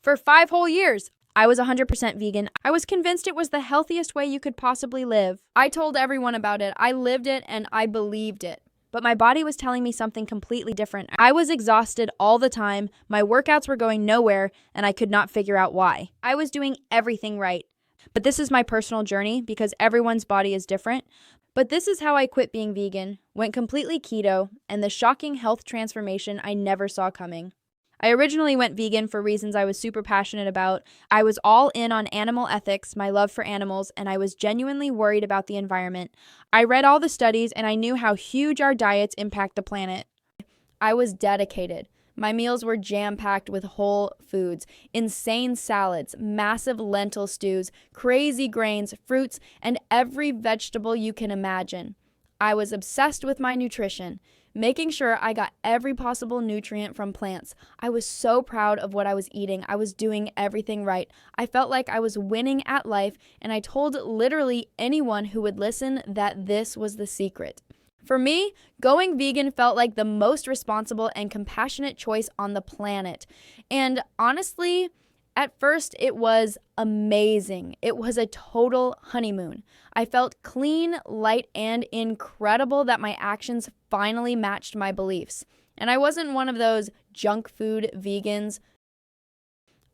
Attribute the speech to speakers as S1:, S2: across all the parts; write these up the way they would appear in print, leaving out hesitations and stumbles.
S1: For 5 whole years, I was 100% vegan. I was convinced it was the healthiest way you could possibly live. I told everyone about it. I lived it and I believed it. But my body was telling me something completely different. I was exhausted all the time, my workouts were going nowhere, and I could not figure out why. I was doing everything right. But this is my personal journey because everyone's body is different. But this is how I quit being vegan, went completely keto, and the shocking health transformation I never saw coming. I originally went vegan for reasons I was super passionate about. I was all in on animal ethics, my love for animals, and I was genuinely worried about the environment. I read all the studies and I knew how huge our diets impact the planet. I was dedicated. My meals were jam-packed with whole foods, insane salads, massive lentil stews, crazy grains, fruits, and every vegetable you can imagine. I was obsessed with my nutrition, making sure I got every possible nutrient from plants. I was so proud of what I was eating. I was doing everything right. I felt like I was winning at life, and I told literally anyone who would listen that this was the secret. For me, going vegan felt like the most responsible and compassionate choice on the planet. And honestly, at first it was amazing. It was a total honeymoon. I felt clean, light, and incredible that my actions finally matched my beliefs. And I wasn't one of those junk food vegans.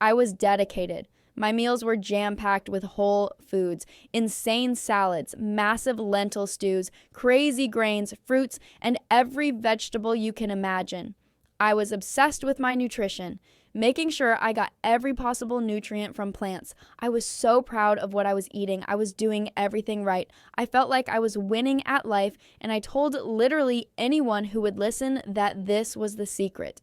S1: I was dedicated. My meals were jam-packed with whole foods, insane salads, massive lentil stews, crazy grains, fruits, and every vegetable you can imagine. I was obsessed with my nutrition, making sure I got every possible nutrient from plants. I was so proud of what I was eating. I was doing everything right. I felt like I was winning at life, and I told literally anyone who would listen that this was the secret.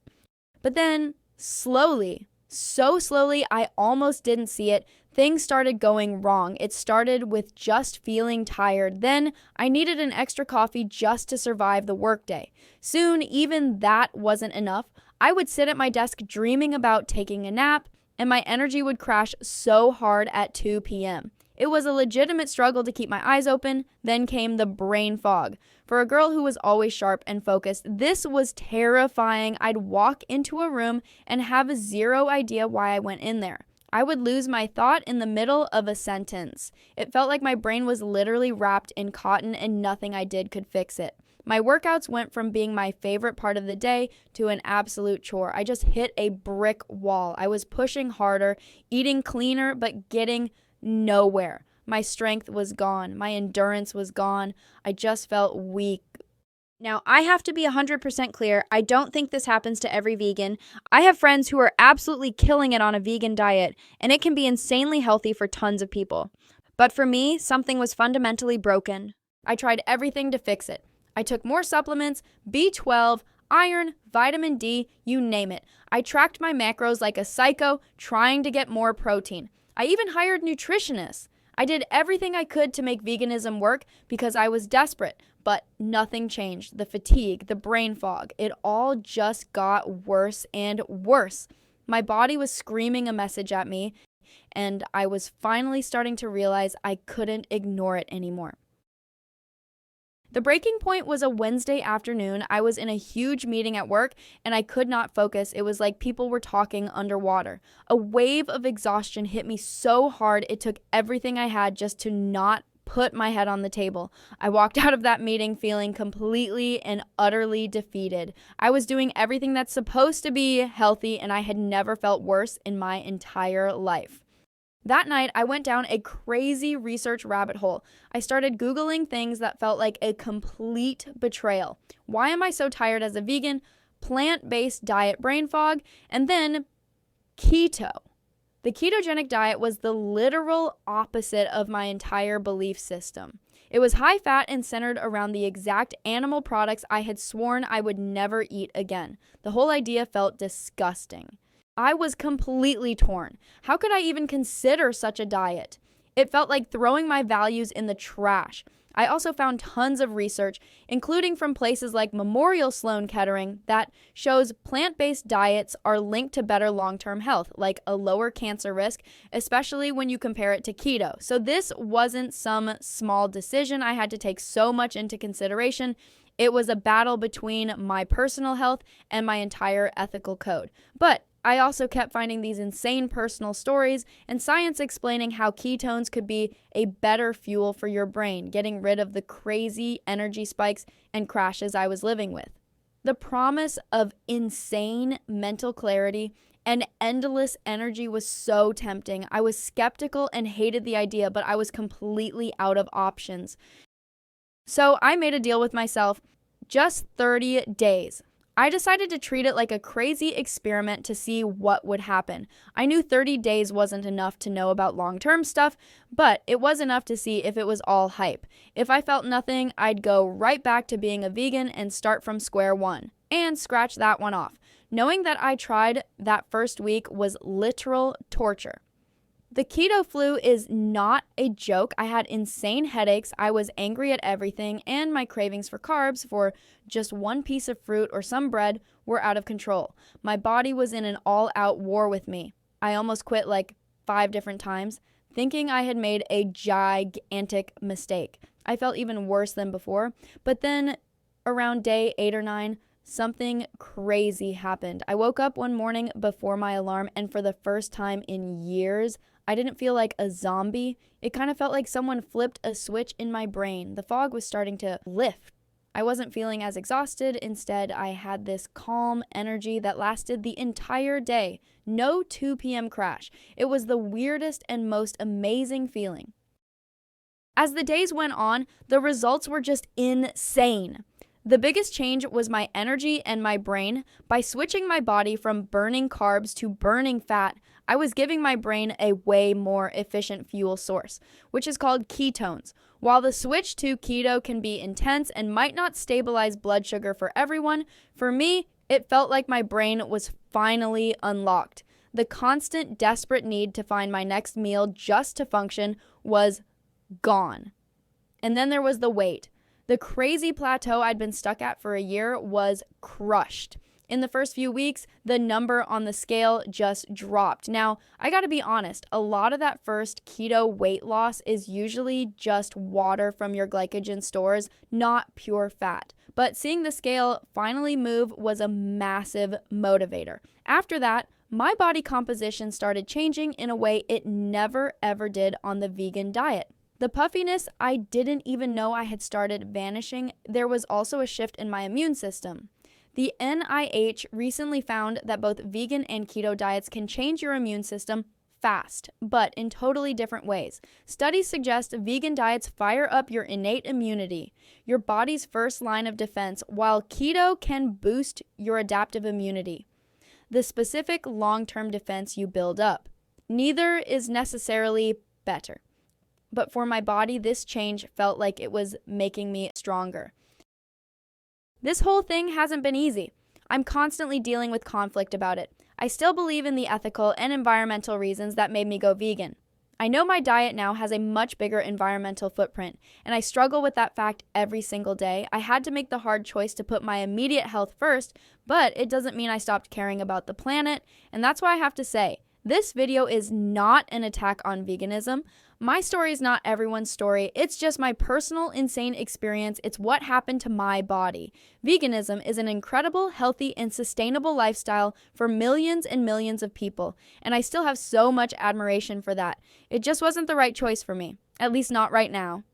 S1: But then, so slowly, I almost didn't see it. Things started going wrong. It started with just feeling tired. Then I needed an extra coffee just to survive the workday. Soon, even that wasn't enough. I would sit at my desk dreaming about taking a nap, and my energy would crash so hard at 2 p.m. It was a legitimate struggle to keep my eyes open. Then came the brain fog. For a girl who was always sharp and focused, this was terrifying. I'd walk into a room and have zero idea why I went in there. I would lose my thought in the middle of a sentence. It felt like my brain was literally wrapped in cotton and nothing I did could fix it. My workouts went from being my favorite part of the day to an absolute chore. I just hit a brick wall. I was pushing harder, eating cleaner, but getting nowhere. My strength was gone. My endurance was gone. I just felt weak. Now, I have to be 100% clear. I don't think this happens to every vegan. I have friends who are absolutely killing it on a vegan diet, and it can be insanely healthy for tons of people. But for me, something was fundamentally broken. I tried everything to fix it. I took more supplements, B12, iron, vitamin D, you name it. I tracked my macros like a psycho, trying to get more protein. I even hired nutritionists. I did everything I could to make veganism work because I was desperate, but nothing changed. The fatigue, the brain fog, it all just got worse and worse. My body was screaming a message at me, and I was finally starting to realize I couldn't ignore it anymore. The breaking point was a Wednesday afternoon. I was in a huge meeting at work and I could not focus. It was like people were talking underwater. A wave of exhaustion hit me so hard it took everything I had just to not put my head on the table. I walked out of that meeting feeling completely and utterly defeated. I was doing everything that's supposed to be healthy and I had never felt worse in my entire life. That night, I went down a crazy research rabbit hole. I started Googling things that felt like a complete betrayal. Why am I so tired as a vegan? Plant-based diet brain fog, and then keto. The ketogenic diet was the literal opposite of my entire belief system. It was high fat and centered around the exact animal products I had sworn I would never eat again. The whole idea felt disgusting. I was completely torn. How could I even consider such a diet? It felt like throwing my values in the trash. I also found tons of research, including from places like Memorial Sloan Kettering, that shows plant-based diets are linked to better long-term health, like a lower cancer risk, especially when you compare it to keto. So this wasn't some small decision I had to take so much into consideration. It was a battle between my personal health and my entire ethical code. But I also kept finding these insane personal stories and science explaining how ketones could be a better fuel for your brain, getting rid of the crazy energy spikes and crashes I was living with. The promise of insane mental clarity and endless energy was so tempting. I was skeptical and hated the idea, but I was completely out of options. So I made a deal with myself, just 30 days. I decided to treat it like a crazy experiment to see what would happen. I knew 30 days wasn't enough to know about long-term stuff, but it was enough to see if it was all hype. If I felt nothing, I'd go right back to being a vegan and start from square one, and scratch that one off. Knowing that I tried that first week was literal torture. The keto flu is not a joke. I had insane headaches, I was angry at everything, and my cravings for carbs for just one piece of fruit or some bread were out of control. My body was in an all-out war with me. I almost quit like 5 different times, thinking I had made a gigantic mistake. I felt even worse than before, but then around day 8 or 9, something crazy happened. I woke up one morning before my alarm, and for the first time in years, I didn't feel like a zombie. It kind of felt like someone flipped a switch in my brain. The fog was starting to lift. I wasn't feeling as exhausted. Instead, I had this calm energy that lasted the entire day. No 2 p.m. crash. It was the weirdest and most amazing feeling. As the days went on, the results were just insane. The biggest change was my energy and my brain. By switching my body from burning carbs to burning fat, I was giving my brain a way more efficient fuel source, which is called ketones. While the switch to keto can be intense and might not stabilize blood sugar for everyone, for me, it felt like my brain was finally unlocked. The constant, desperate need to find my next meal just to function was gone. And then there was the weight. The crazy plateau I'd been stuck at for a year was crushed. In the first few weeks, the number on the scale just dropped. Now, I gotta be honest, a lot of that first keto weight loss is usually just water from your glycogen stores, not pure fat. But seeing the scale finally move was a massive motivator. After that, my body composition started changing in a way it never ever did on the vegan diet. The puffiness I didn't even know I had started vanishing. There was also a shift in my immune system. The NIH recently found that both vegan and keto diets can change your immune system fast, but in totally different ways. Studies suggest vegan diets fire up your innate immunity, your body's first line of defense, while keto can boost your adaptive immunity, the specific long-term defense you build up. Neither is necessarily better. But for my body, this change felt like it was making me stronger. This whole thing hasn't been easy. I'm constantly dealing with conflict about it. I still believe in the ethical and environmental reasons that made me go vegan. I know my diet now has a much bigger environmental footprint, and I struggle with that fact every single day. I had to make the hard choice to put my immediate health first, but it doesn't mean I stopped caring about the planet, and that's why I have to say, this video is not an attack on veganism. My story is not everyone's story. It's just my personal, insane experience. It's what happened to my body. Veganism is an incredible, healthy, and sustainable lifestyle for millions and millions of people, and I still have so much admiration for that. It just wasn't the right choice for me, at least not right now.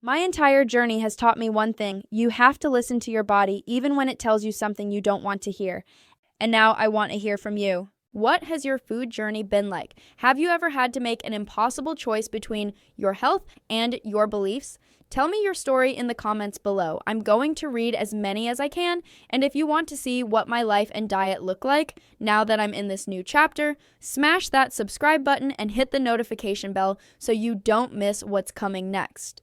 S1: My entire journey has taught me one thing. You have to listen to your body, even when it tells you something you don't want to hear. And now I want to hear from you. What has your food journey been like? Have you ever had to make an impossible choice between your health and your beliefs? Tell me your story in the comments below. I'm going to read as many as I can, and if you want to see what my life and diet look like now that I'm in this new chapter, smash that subscribe button and hit the notification bell so you don't miss what's coming next.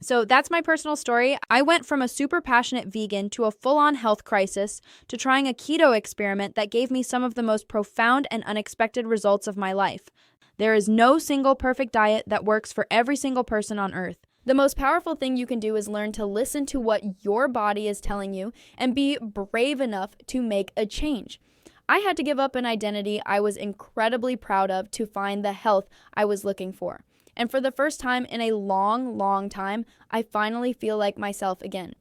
S1: So that's my personal story. I went from a super passionate vegan to a full-on health crisis to trying a keto experiment that gave me some of the most profound and unexpected results of my life. There is no single perfect diet that works for every single person on earth. The most powerful thing you can do is learn to listen to what your body is telling you and be brave enough to make a change. I had to give up an identity I was incredibly proud of to find the health I was looking for. And for the first time in a long, long time, I finally feel like myself again.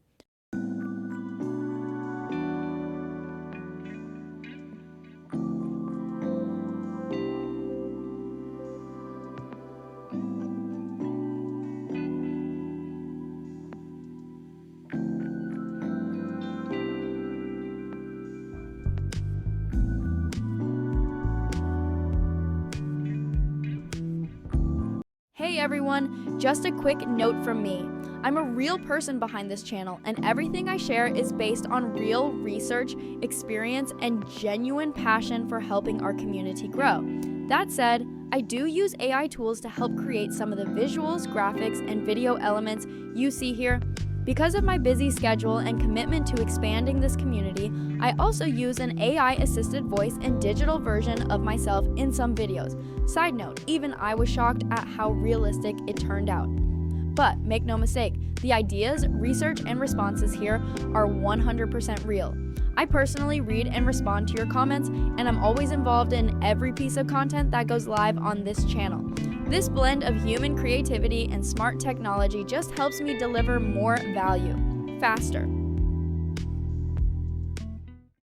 S1: Hey everyone, just a quick note from me. I'm a real person behind this channel, and everything I share is based on real research, experience, and genuine passion for helping our community grow. That said, I do use AI tools to help create some of the visuals, graphics, and video elements you see here. Because of my busy schedule and commitment to expanding this community, I also use an AI-assisted voice and digital version of myself in some videos. Side note, even I was shocked at how realistic it turned out. But make no mistake, the ideas, research, and responses here are 100% real. I personally read and respond to your comments, and I'm always involved in every piece of content that goes live on this channel. This blend of human creativity and smart technology just helps me deliver more value, faster.